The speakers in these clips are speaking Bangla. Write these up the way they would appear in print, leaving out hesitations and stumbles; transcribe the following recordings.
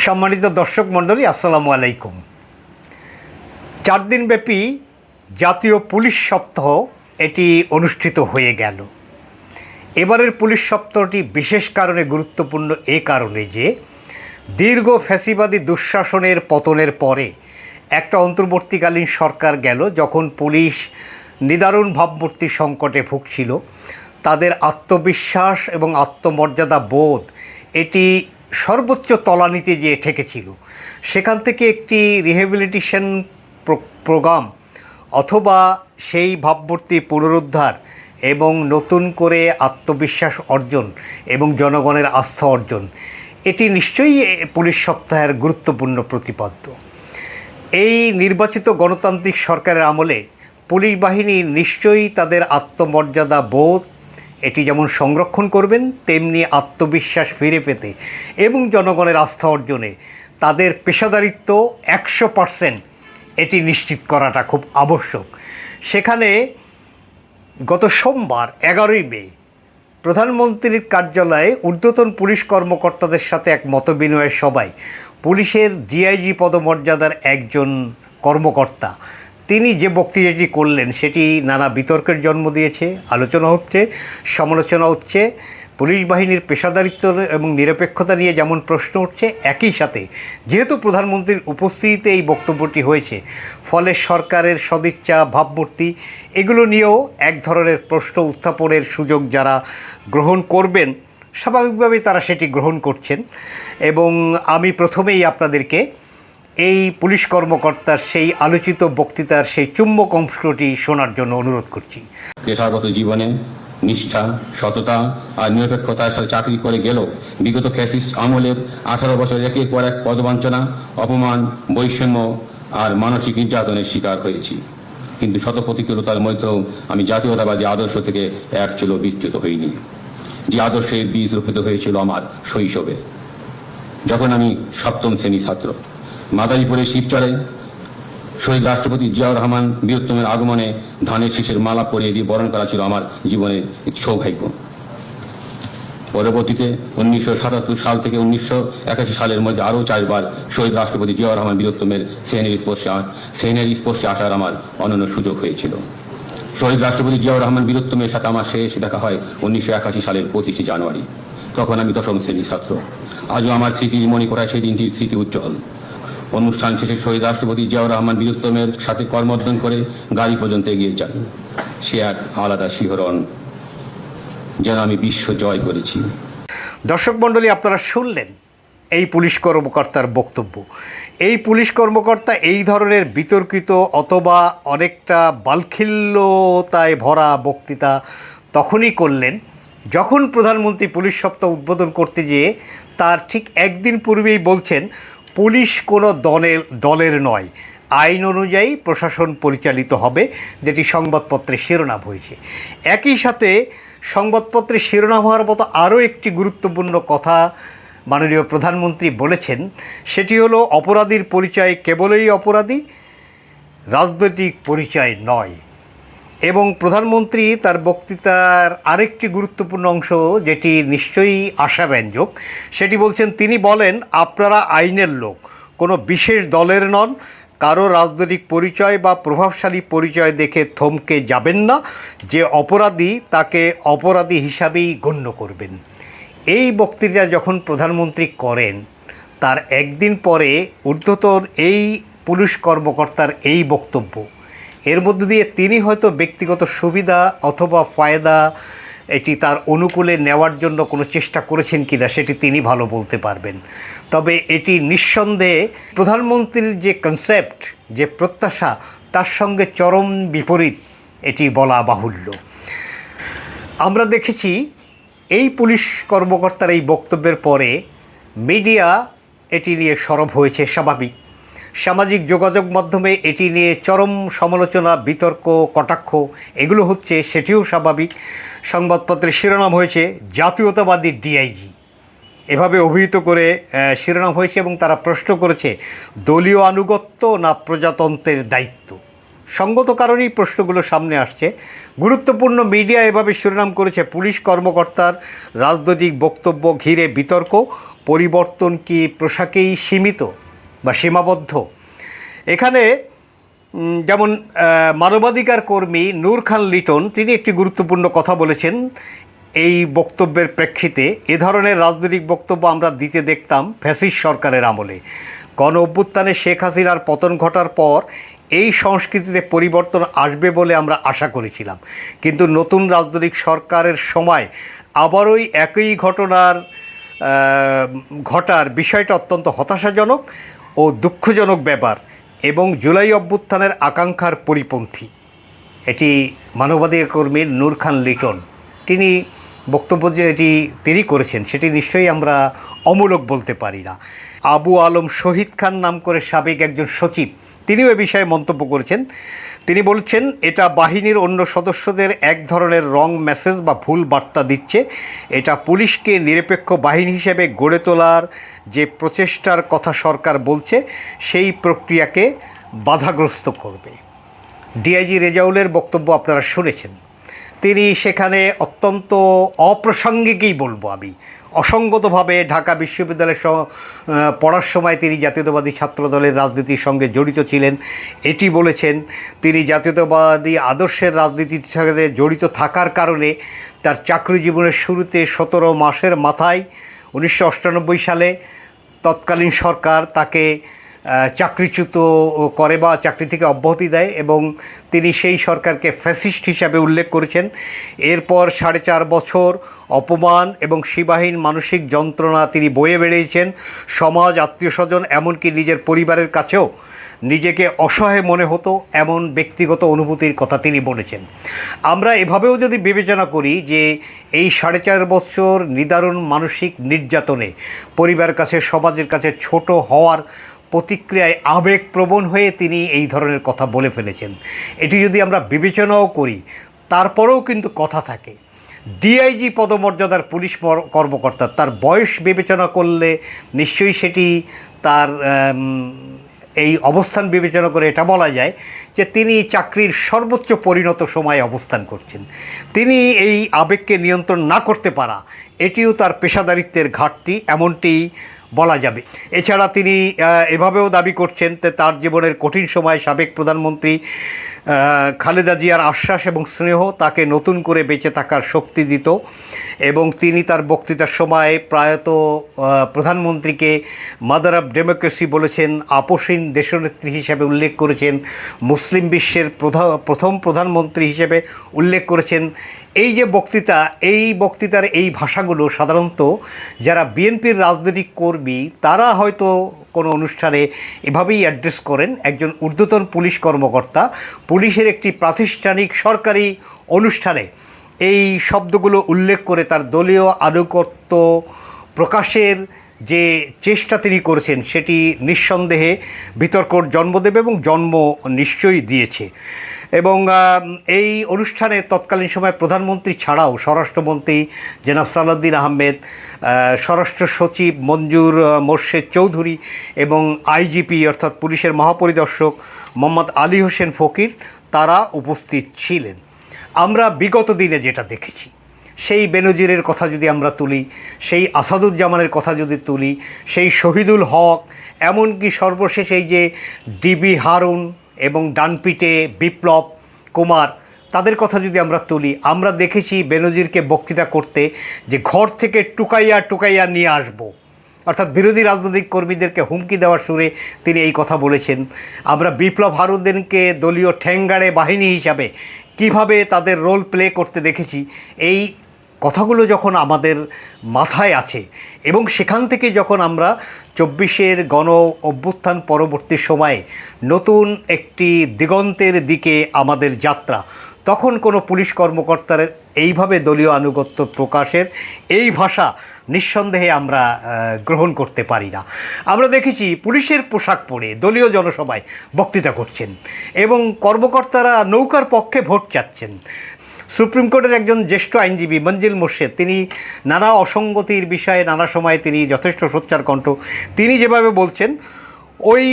সম্মানিত দর্শক মণ্ডলী, আসসালামু আলাইকুম। 4 দিনব্যাপী জাতীয় পুলিশ সপ্তাহ এটি অনুষ্ঠিত হয়ে গেল। এবারের পুলিশ সপ্তাহটি বিশেষ কারণে গুরুত্বপূর্ণ এ কারণে যে দীর্ঘ ফ্যাসিবাদী দুঃশাসনের পতনের পরে একটা অন্তর্বর্তীকালীন সরকার গেল, যখন পুলিশ নিদারুণ ভাবমূর্তি সংকটে ভুগছিল। তাদের আত্মবিশ্বাস এবং আত্মমর্যাদা বোধ এটি সর্বোচ্চ তলানিতে যেয়ে ঠেকেছিল। সেখান থেকে একটি রিহ্যাবিলিটেশন প্রোগ্রাম অথবা সেই ভাবমূর্তি পুনরুদ্ধার এবং নতুন করে আত্মবিশ্বাস অর্জন এবং জনগণের আস্থা অর্জন, এটি নিশ্চয়ই পুলিশ সপ্তাহের গুরুত্বপূর্ণ প্রতিপাদ্য। এই নির্বাচিত গণতান্ত্রিক সরকারের আমলে পুলিশ বাহিনী নিশ্চয়ই তাদের আত্মমর্যাদা বোধ এটি যেমন সংরক্ষণ করবেন, তেমনি আত্মবিশ্বাস ফিরে পেতে এবং জনগণের আস্থা অর্জনে তাদের পেশাদারিত্ব 100% এটি নিশ্চিত করাটা খুব আবশ্যক। সেখানে গত সোমবার 11ই মে প্রধানমন্ত্রীর কার্যালয়ে ঊর্ধ্বতন পুলিশ কর্মকর্তাদের সাথে এক মতবিনিময় সভায় পুলিশের ডিআইজি পদমর্যাদার একজন কর্মকর্তা তিনি যে বক্তৃতাটি করলেন সেটি নানা বিতর্কের জন্ম দিয়েছে। আলোচনা হচ্ছে, সমালোচনা হচ্ছে। পুলিশ বাহিনীর পেশাদারিত্ব এবং নিরপেক্ষতা নিয়ে যেমন প্রশ্ন উঠছে, একই সাথে যেহেতু প্রধানমন্ত্রীর উপস্থিতিতে এই বক্তব্যটি হয়েছে, ফলে সরকারের সদিচ্ছা ভাবমূর্তি এগুলো নিয়েও এক ধরনের প্রশ্ন উত্থাপনের সুযোগ যারা গ্রহণ করবেন, স্বাভাবিকভাবেই তারা সেটি গ্রহণ করছেন। এবং আমি প্রথমেই আপনাদেরকে এই পুলিশ কর্মকর্তার সেই আলোচিত বক্তৃতার সেই চুম্বক অংশটি শোনার জন্য অনুরোধ করছি। পেশাগত জীবনে নিষ্ঠা, সততা আর নিরপেক্ষতার সাথে চাকরি করে গেল বিগত ফ্যাসিস্ট আমলের 18 বছর একের পর এক পদবঞ্চনা, অপমান, বৈষম্য আর মানসিক নির্যাতনের শিকার হয়েছি। কিন্তু শত প্রতিকূলতার মধ্যেও আমি জাতীয়তাবাদী আদর্শ থেকে এক চুলো বিচ্যুত হইনি। যে আদর্শের বীজ রোপিত হয়েছিল আমার শৈশবে, যখন আমি 7ম শ্রেণীর ছাত্র। মাদারীপুরের শিবচরে শহীদ রাষ্ট্রপতি জিয়াউর রহমান বীরত্তমের আগমনে ধানের শীষের মালা পরিয়ে দিয়ে বরণ করা ছিল আমার জীবনের সৌভাগ্য। পরবর্তীতে 1977 সাল থেকে 1981 সালের মধ্যে আরও 4 বার শহীদ রাষ্ট্রপতি জিয়াউর রহমান বীরত্তমের শ্রেণীর স্পর্শে আসার আমার অনন্য সুযোগ হয়েছিল। শহীদ রাষ্ট্রপতি জিয়াউর রহমান বীরত্তমের সাথে আমার শেষ দেখা হয় 1981 সালের 25 জানুয়ারি। তখন আমি 10ম শ্রেণীর ছাত্র। আজও আমার স্মৃতির মণিকোঠায় সেই দিনটির স্মৃতি উজ্জ্বল। অনুষ্ঠান শেষে শহীদ রাষ্ট্রপতি জিয়াউর রহমান বীরত্তমের সাথে করমর্দন করে গাড়ি পর্যন্ত এগিয়ে যান। সে এক আলাদা শিহরণ, যেন আমি বিশ্ব জয় করেছি। দর্শক মণ্ডলী, আপনারা শুনলেন এই পুলিশ কর্মকর্তার বক্তব্য। এই পুলিশ কর্মকর্তা এই ধরনের বিতর্কিত অথবা অনেকটা বালখিল্যতায় ভরা বক্তৃতা তখনই করলেন যখন প্রধানমন্ত্রী পুলিশ সপ্তাহ উদ্বোধন করতে গিয়ে তার ঠিক একদিন পূর্বেই বলছেন পুলিশ কোনো দলের নয়, আইন অনুযায়ী প্রশাসন পরিচালিত হবে, যেটি সংবাদপত্রের শিরোনাম হয়েছে। একই সাথে সংবাদপত্রের শিরোনাম হওয়ার মতো আরও একটি গুরুত্বপূর্ণ কথা মাননীয় প্রধানমন্ত্রী বলেছেন, সেটি হলো অপরাধীর পরিচয় কেবলই অপরাধী, রাজনৈতিক পরিচয় নয়। এবং প্রধানমন্ত্রী তার বক্তৃতার আরেকটি গুরুত্বপূর্ণ অংশ, যেটি নিশ্চয়ই আশাব্যঞ্জক, সেটি বলছেন, তিনি বলেন, আপনারা আইনের লোক, কোনো বিশেষ দলের নন, কারো রাজনৈতিক পরিচয় বা প্রভাবশালী পরিচয় দেখে থমকে যাবেন না, যে অপরাধী তাকে অপরাধী হিসাবেই গণ্য করবেন। এই বক্তৃতা যখন প্রধানমন্ত্রী করেন, তার একদিন পরে ঊর্ধ্বতন এই পুলিশ কর্মকর্তার এই বক্তব্য, এর মধ্য দিয়ে তিনি হয়তো ব্যক্তিগত সুবিধা অথবা ফায়দা এটি তার অনুকূলে নেওয়ার জন্য কোনো চেষ্টা করেছেন কিনা সেটি তিনি ভালো বলতে পারবেন। তবে এটি নিঃসন্দেহে প্রধানমন্ত্রীর যে কনসেপ্ট, যে প্রত্যাশা, তার সঙ্গে চরম বিপরীত এটি বলা বাহুল্য। আমরা দেখেছি এই পুলিশ কর্মকর্তার এই বক্তব্যের পরে মিডিয়া এটি নিয়ে সরব হয়েছে, স্বাভাবিক। সামাজিক যোগাযোগ মাধ্যমে এটি নিয়ে চরম সমালোচনা, বিতর্ক, কটাক্ষ এগুলো হচ্ছে, সেটিও স্বাভাবিক। সংবাদপত্রের শিরোনাম হয়েছে জাতীয়তাবাদী ডিআইজি, এভাবে অভিহিত করে শিরোনাম হয়েছে এবং তারা প্রশ্ন করেছে দলীয় আনুগত্য না প্রজাতন্ত্রের দায়িত্ব। সঙ্গত কারণেই প্রশ্নগুলো সামনে আসছে। গুরুত্বপূর্ণ মিডিয়া এভাবে শিরোনাম করেছে পুলিশ কর্মকর্তার রাজনৈতিক বক্তব্য ঘিরে বিতর্ক, পরিবর্তন কি পোশাকেই সীমিত বা সীমাবদ্ধ? এখানে যেমন মানবাধিকার কর্মী নূর খান লিটন তিনি একটি গুরুত্বপূর্ণ কথা বলেছেন এই বক্তব্যের প্রেক্ষিতে। এ ধরনের রাজনৈতিক বক্তব্য আমরা দিতে দেখতাম ফ্যাসিস্ট সরকারের আমলে। গণ অভ্যুত্থানে শেখ হাসিনার পতন ঘটার পর এই সংস্কৃতিতে পরিবর্তন আসবে বলে আমরা আশা করেছিলাম, কিন্তু নতুন রাজনৈতিক সরকারের সময় আবারই একই ঘটার বিষয়টা অত্যন্ত হতাশাজনক ও দুঃখজনক ব্যাপার এবং জুলাই অভ্যুত্থানের আকাঙ্ক্ষার পরিপন্থী। এটি মানবাধিকার কর্মী নূর খান লিটন তিনি বক্তব্য যে এটি তিনি করেছেন সেটি নিশ্চয়ই আমরা অমূলক বলতে পারি না। আবু আলম শহীদ খান নাম করে সাবেক একজন সচিব তিনিও এ বিষয়ে মন্তব্য করেছেন। তিনি বলছেন এটা বাহিনীর অন্য সদস্যদের এক ধরনের রং মেসেজ বা ভুল বার্তা দিচ্ছে। এটা পুলিশকে নিরপেক্ষ বাহিনী হিসেবে গড়ে তোলার যে প্রচেষ্টার কথা সরকার বলছে সেই প্রক্রিয়াকে বাধাগ্রস্ত করবে। ডিআইজি রেজাউলের বক্তব্য আপনারা শুনেছেন। তিনি সেখানে অত্যন্ত অপ্রাসঙ্গিকই বলবো আমি, অসঙ্গতভাবে ঢাকা বিশ্ববিদ্যালয়ে পড়ার সময় তিনি জাতীয়তাবাদী ছাত্রদলের রাজনীতির সঙ্গে জড়িত ছিলেন এটি বলেছেন। তিনি জাতীয়তাবাদী আদর্শের রাজনীতির সাথে জড়িত থাকার কারণে তার চাকরি জীবনের শুরুতে 17 মাসের মাথায় 1998 সালে তৎকালীন সরকার তাকে চাকরিচ্যুত করে বা চাকরি থেকে অব্যাহতি দেয় এবং তিনি সেই সরকারকে ফ্যাসিস্ট হিসাবে উল্লেখ করেছেন। এরপর 4.5 বছর অপমান এবং সীমাহীন মানসিক যন্ত্রণা তিনি বয়ে বেড়িয়েছেন। সমাজ, আত্মীয় স্বজন, এমনকি নিজের পরিবারের কাছেও নিজেকে অসহায় মনে হতো এমন ব্যক্তিগত অনুভূতির কথা তিনি বলেছেন। আমরা এভাবেও যদি বিবেচনা করি যে এই 4.5 বছর নিদারুণ মানসিক নির্যাতনে পরিবারের কাছে, সমাজের কাছে ছোট হওয়ার প্রতিক্রিয়ায় আবেগপ্রবণ হয়ে তিনি এই ধরনের কথা বলে ফেলেছেন, এটি যদি আমরা বিবেচনাও করি তারপরেও কিন্তু কথা থাকে। ডিআইজি পদমর্যাদার পুলিশ কর্মকর্তা, তার বয়স বিবেচনা করলে নিশ্চয়ই সেটি তার এই অবস্থান বিবেচনা করে এটা বলা যায় যে তিনি চাকরির সর্বোচ্চ পরিণত সময়ে অবস্থান করছেন। তিনি এই আবেগকে নিয়ন্ত্রণ না করতে পারা এটিও তার পেশাদারিত্বের ঘাটতি এমনটি বলা যাবে। এছাড়া তিনি এভাবেও দাবি করছেন যে তার জীবনের কঠিন সময় সাবেক প্রধানমন্ত্রী খালেদা জিয়ার আশ্বাস এবং স্নেহ তাকে নতুন করে বেঁচে থাকার শক্তি দিত এবং তিনি তার বক্তৃতার সময় প্রয়াত প্রধানমন্ত্রীকে মাদার অফ ডেমোক্রেসি বলেছেন, আপসহীন দেশনেত্রী হিসেবে উল্লেখ করেছেন, মুসলিম বিশ্বের প্রথম প্রধানমন্ত্রী হিসেবে উল্লেখ করেছেন। এই যে বক্তৃতার এই ভাষাগুলো সাধারণত যারা বিএনপির রাজনৈতিক কর্মী তারা হয়তো কোনো অনুষ্ঠানে এভাবেই অ্যাড্রেস করেন। একজন ঊর্ধ্বতন পুলিশ কর্মকর্তা পুলিশের একটি প্রাতিষ্ঠানিক সরকারি অনুষ্ঠানে এই শব্দগুলো উল্লেখ করে তার দলীয় আনুগত্য প্রকাশের যে চেষ্টা তিনি করেছেন সেটি নিঃসন্দেহে বিতর্কর জন্ম দেবে এবং জন্ম নিশ্চয়ই দিয়েছে। এবং এই অনুষ্ঠানে তৎকালীন সময় প্রধানমন্ত্রী ছাড়াও স্বরাষ্ট্রমন্ত্রী জনাব সালাউদ্দিন আহমেদ, স্বরাষ্ট্র সচিব মঞ্জুর মোর্শেদ চৌধুরী এবং আইজিপি অর্থাৎ পুলিশের মহাপরিদর্শক মোহাম্মদ আলী হোসেন ফকির তারা উপস্থিত ছিলেন। আমরা বিগত দিনে যেটা দেখেছি, সেই বেনজিরের কথা যদি আমরা তুলি, সেই আসাদুজ্জামানের কথা যদি তুলি, সেই শহীদুল হক, এমনকি সর্বশেষ এই যে ডিবি হারুন এবং ডানপিটে বিপ্লব কুমার তাদের কথা যদি আমরা তুলি, আমরা দেখেছি বেনজিরকে বক্তৃতা করতে যে ঘর থেকে টুকাইয়া নিয়ে আসবো, অর্থাৎ বিরোধী রাজনৈতিক কর্মীদেরকে হুমকি দেওয়ার সুরে তিনি এই কথা বলেছেন। আমরা বিপ্লব হারুনদেরকে দলীয় ঠ্যাঙ্গাড়ে বাহিনী হিসাবে কিভাবে তাদের রোল প্লে করতে দেখেছি। এই কথাগুলো যখন আমাদের মাথায় আছে এবং সেখান থেকে যখন আমরা 24-এর গণ অভ্যুত্থান পরবর্তী সময়ে নতুন একটি দিগন্তের দিকে আমাদের যাত্রা, তখন কোনো পুলিশ কর্মকর্তার এইভাবে দলীয় আনুগত্য প্রকাশের এই ভাষা নিঃসন্দেহে আমরা গ্রহণ করতে পারি না। আমরা দেখেছি পুলিশের পোশাক পরে দলীয় জনসভায় বক্তৃতা করছেন এবং কর্মকর্তারা নৌকার পক্ষে ভোট চাচ্ছেন। সুপ্রিম কোর্টের একজন জ্যেষ্ঠ আইনজীবী মঞ্জিল মোর্শেদ তিনি নানা অসঙ্গতির বিষয়ে নানা সময়ে তিনি যথেষ্ট সোচ্চার কণ্ঠ, তিনি যেভাবে বলছেন ওই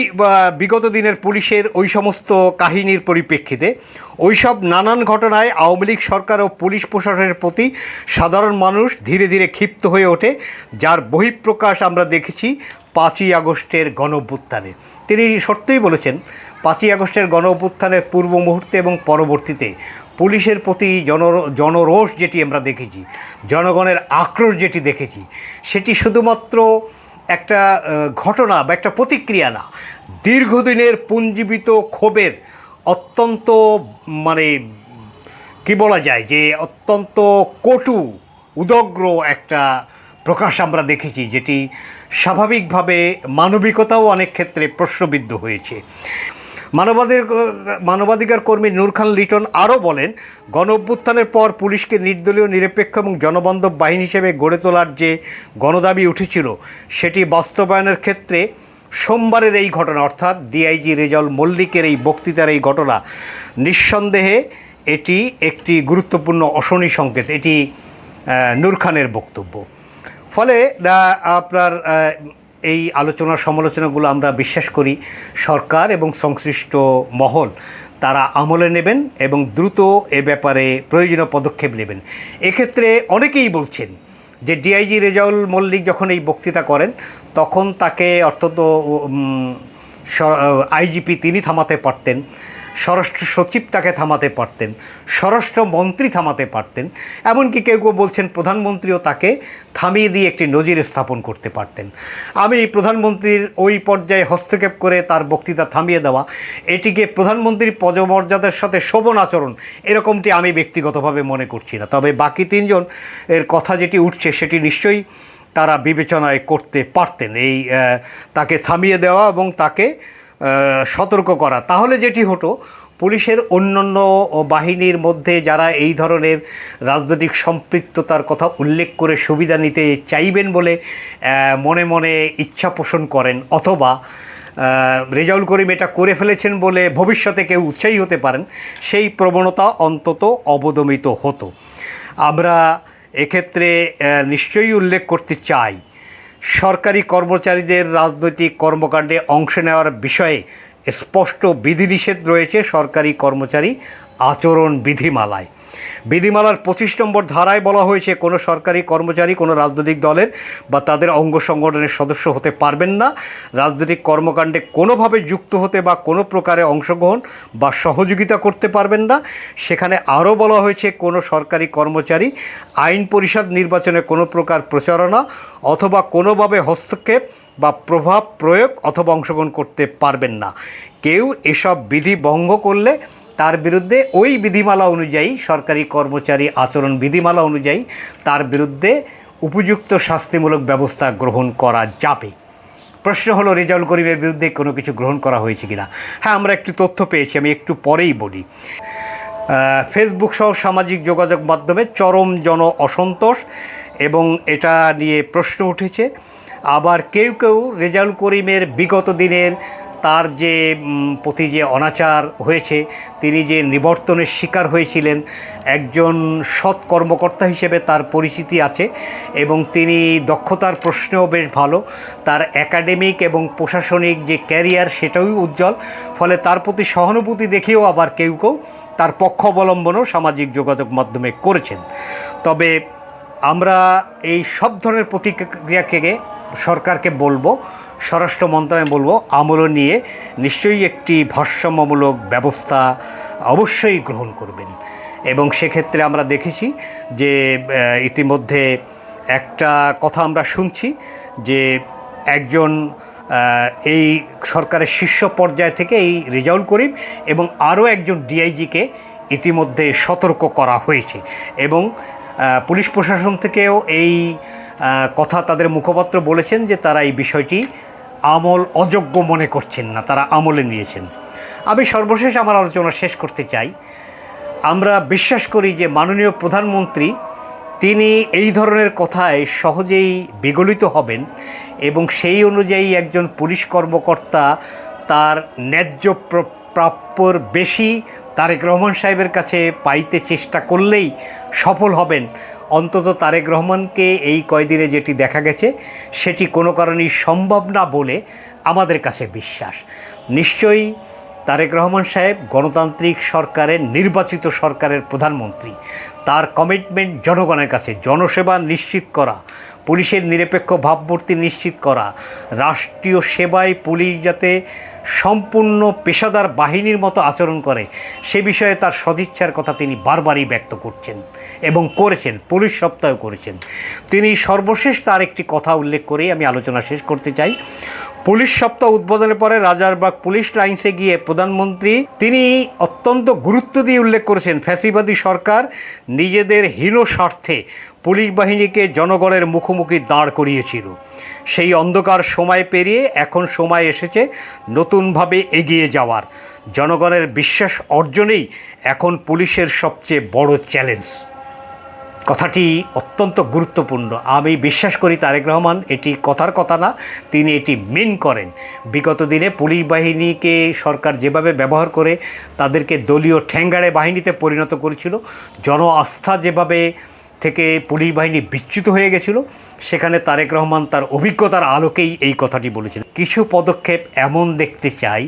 বিগত দিনের পুলিশের ওই সমস্ত কাহিনীর পরিপ্রেক্ষিতে ওইসব নানান ঘটনায় আওয়ামী লীগ সরকার ও পুলিশ প্রশাসনের প্রতি সাধারণ মানুষ ধীরে ধীরে ক্ষিপ্ত হয়ে ওঠে, যার বহিঃপ্রকাশ আমরা দেখেছি 5ই আগস্টের গণঅভ্যুত্থানে। তিনি সত্যিই বলেছেন, 5ই আগস্টের গণঅভ্যুত্থানের পূর্ব মুহূর্তে এবং পরবর্তীতে পুলিশের প্রতি জনরোষ যেটি আমরা দেখেছি, জনগণের আক্রোশ যেটি দেখেছি, সেটি শুধুমাত্র একটা ঘটনা বা একটা প্রতিক্রিয়া না, দীর্ঘদিনের পুঞ্জীবিত ক্ষোভের অত্যন্ত মানে কি বলা যায় যে অত্যন্ত কটু উদগ্র একটা প্রকাশ আমরা দেখেছি, যেটি স্বাভাবিকভাবে মানবিকতাও অনেক ক্ষেত্রে প্রশ্নবিদ্ধ হয়েছে। মানবাধিকার কর্মী নূর খান লিটন আরও বলেন, গণ অভ্যুত্থানের পর পুলিশকে নির্দলীয়, নিরপেক্ষ এবং জনবান্ধব বাহিনী হিসেবে গড়ে তোলার যে গণদাবি উঠেছিল, সেটি বাস্তবায়নের ক্ষেত্রে সোমবারের এই ঘটনা অর্থাৎ ডিআইজি রেজাউল মল্লিকের এই বক্তৃতার এই ঘটনা নিঃসন্দেহে এটি একটি গুরুত্বপূর্ণ অশনি সংকেত। এটি নূর খানের বক্তব্য। ফলে আপনার এই আলোচনা সমালোচনাগুলো আমরা বিশ্বাস করি সরকার এবং সংশ্লিষ্ট মহল তারা আমলে নেবেন এবং দ্রুত এ ব্যাপারে প্রয়োজনীয় পদক্ষেপ নেবেন। এক্ষেত্রে অনেকেই বলছেন যে ডিআইজি রেজাউল মল্লিক যখন এই বক্তৃতা করেন তখন তাকে অর্থাৎ আইজিপি তিনি থামাতে পারতেন, স্বরাষ্ট্র সচিব তাকে থামাতে পারতেন, স্বরাষ্ট্রমন্ত্রী থামাতে পারতেন, এমনকি কেউ কেউ বলছেন প্রধানমন্ত্রীও তাকে থামিয়ে দিয়ে একটি নজির স্থাপন করতে পারতেন। আমি প্রধানমন্ত্রীর ওই পর্যায়ে হস্তক্ষেপ করে তার বক্তৃতা থামিয়ে দেওয়া, এটিকে প্রধানমন্ত্রীর পদমর্যাদার সাথে শোভন আচরণ এরকমটি আমি ব্যক্তিগতভাবে মনে করছি না। তবে বাকি তিনজন এর কথা যেটি উঠছে সেটি নিশ্চয়ই তারা বিবেচনায় করতে পারতেন, এই তাকে থামিয়ে দেওয়া এবং তাকে সতর্ক করা। তাহলে যেটি হতো, পুলিশের অন্যান্য বাহিনীর মধ্যে যারা এই ধরনের রাজনৈতিক সম্পৃক্ততার কথা উল্লেখ করে সুবিধা নিতে চাইবেন বলে মনে মনে ইচ্ছা পোষণ করেন, অথবা রেজাউল করিম এটা করে ফেলেছেন বলে ভবিষ্যতে কেউ উৎসাহী হতে পারেন, সেই প্রবণতা অন্তত অবদমিত হতো। আমরা এক্ষেত্রে নিশ্চয়ই উল্লেখ করতে চাই, সরকারি কর্মচারীদের রাজনৈতিক কর্মকাণ্ডে অংশ নেওয়ার বিষয়ে স্পষ্ট বিধিনিষেধ রয়েছে সরকারি কর্মচারী আচরণ বিধিমালায়। বিধিমালার 25 নম্বর ধারায় বলা হয়েছে, কোনো সরকারি কর্মচারী কোনো রাজনৈতিক দলের বা তাদের অঙ্গ সংগঠনের সদস্য হতে পারবেন না, রাজনৈতিক কর্মকাণ্ডে কোনোভাবে যুক্ত হতে বা কোনো প্রকারে অংশগ্রহণ বা সহযোগিতা করতে পারবেন না। সেখানে আরও বলা হয়েছে, কোনো সরকারি কর্মচারী আইন পরিষদ নির্বাচনে কোনো প্রকার প্রচারণা অথবা কোনোভাবে হস্তক্ষেপ বা প্রভাব প্রয়োগ অথবা অংশগ্রহণ করতে পারবেন না। কেউ এসব বিধি ভঙ্গ করলে তার বিরুদ্ধে ওই বিধিমালা অনুযায়ী, সরকারি কর্মচারী আচরণ বিধিমালা অনুযায়ী তার বিরুদ্ধে উপযুক্ত শাস্তিমূলক ব্যবস্থা গ্রহণ করা যাবে। প্রশ্ন হলো, রেজাউল করিমের বিরুদ্ধে কোনো কিছু গ্রহণ করা হয়েছে কিনা? হ্যাঁ, আমরা একটু তথ্য পেয়েছি, আমি একটু পরেই বলি। ফেসবুক সহ সামাজিক যোগাযোগ মাধ্যমে চরম জন অসন্তোষ এবং এটা নিয়ে প্রশ্ন উঠেছে। আবার কেউ কেউ রেজাউল করিমের বিগত দিনের তার যে প্রতি যে অনাচার হয়েছে, তিনি যে নিবর্তনের শিকার হয়েছিলেন, একজন সৎ কর্মকর্তা হিসেবে তার পরিচিতি আছে এবং তিনি দক্ষতার প্রশ্নেও বেশ ভালো, তার একাডেমিক এবং প্রশাসনিক যে ক্যারিয়ার সেটাও উজ্জ্বল, ফলে তার প্রতি সহানুভূতি দেখেও আবার কেউ কেউ তার পক্ষ অবলম্বনও সামাজিক যোগাযোগ মাধ্যমে করেছেন। তবে আমরা এই সব ধরনের প্রতিক্রিয়াকে সরকারকে বলবো, স্বরাষ্ট্র মন্ত্রণালয় বলবো, আমল নিয়ে নিশ্চয়ই একটি ভারসাম্যমূলক ব্যবস্থা অবশ্যই গ্রহণ করবেন। এবং সেক্ষেত্রে আমরা দেখেছি যে ইতিমধ্যে একটা কথা আমরা শুনছি যে একজন এই সরকারের শীর্ষ পর্যায় থেকে এই রেজাউল করিম এবং আরও একজন ডিআইজিকে ইতিমধ্যে সতর্ক করা হয়েছে এবং পুলিশ প্রশাসন থেকেও এই কথা তাদের মুখপাত্র বলেছেন যে তারা এই বিষয়টি আমল অযোগ্য মনে করছেন না, তারা আমলে নিয়েছেন। আমি সর্বশেষ আমার আলোচনা শেষ করতে চাই। আমরা বিশ্বাস করি যে মাননীয় প্রধানমন্ত্রী তিনি এই ধরনের কথায় সহজেই বিগলিত হবেন এবং সেই অনুযায়ী একজন পুলিশ কর্মকর্তা তার ন্যায্য প্রাপ্যর বেশি তারেক রহমান সাহেবের কাছে পাইতে চেষ্টা করলেই সফল হবেন। অন্তত তারেক রহমানকে এই কয়দিনে যেটি দেখা গেছে সেটি কোনো কারণেই সম্ভব না বলে আমাদের কাছে বিশ্বাস। নিশ্চয়ই তারেক রহমান সাহেব গণতান্ত্রিক সরকারের নির্বাচিত সরকারের প্রধানমন্ত্রী। তার কমিটমেন্ট জনগণের কাছে জনসেবা নিশ্চিত করা, পুলিশের নিরপেক্ষ ভাবমূর্তি নিশ্চিত করা, রাষ্ট্রীয় সেবায় পুলিশ যাতে সম্পূর্ণ পেশাদার বাহিনীর মতো আচরণ করে সে বিষয়ে তার সদিচ্ছার কথা তিনি বারবারই ব্যক্ত করছেন এবং করেছেন, পুলিশ সপ্তাহ করেছেন। তিনি সর্বশেষ তার একটি কথা উল্লেখ করেই আমি আলোচনা শেষ করতে চাই। পুলিশ সপ্তাহ উদ্বোধনের পরে রাজারবাগ পুলিশ লাইন্সে গিয়ে প্রধানমন্ত্রী তিনি অত্যন্ত গুরুত্ব দিয়ে উল্লেখ করেছেন ফ্যাসিবাদী সরকার নিজেদের হীন স্বার্থে পুলিশ বাহিনীকে জনগণের মুখোমুখি দাঁড় করিয়েছিল। সেই অন্ধকার সময় পেরিয়ে এখন সময় এসেছে নতুনভাবে এগিয়ে যাওয়ার। জনগণের বিশ্বাস অর্জনেই এখন পুলিশের সবচেয়ে বড় চ্যালেঞ্জ। কথাটি অত্যন্ত গুরুত্বপূর্ণ। আমি বিশ্বাস করি তারেক রহমান এটি কথার কথা না, তিনি এটি মেন করেন। বিগত দিনে পুলিশ বাহিনীকে সরকার যেভাবে ব্যবহার করে তাদেরকে দলীয় ঠ্যাঙ্গাড়ে বাহিনীতে পরিণত করেছিল, জন আস্থা যেভাবে থেকে পুলিশ বাহিনী বিচ্যুত হয়ে গেছিল, সেখানে তারেক রহমান তার অভিজ্ঞতার আলোকেই এই কথাটি বলেছেন। কিছু পদক্ষেপ এমন দেখতে চাই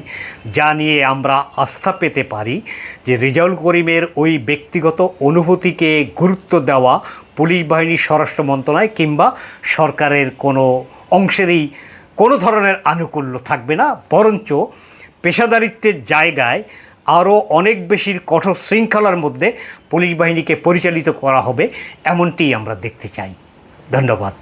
যা নিয়ে আমরা আস্থা পেতে পারি যে রেজাউল করিমের ওই ব্যক্তিগত অনুভূতিকে গুরুত্ব দেওয়া পুলিশ বাহিনীর স্বরাষ্ট্র মন্ত্রণালয় কিংবা সরকারের কোনো অংশেরই কোনো ধরনের আনুকূল্য থাকবে না, বরঞ্চ পেশাদারিত্বের জায়গায় আরও অনেক বেশি কঠোর শৃঙ্খলার মধ্যে পুলিশ বাহিনীকে পরিচালিত করা হবে, এমনটিই আমরা দেখতে চাই। ধন্যবাদ।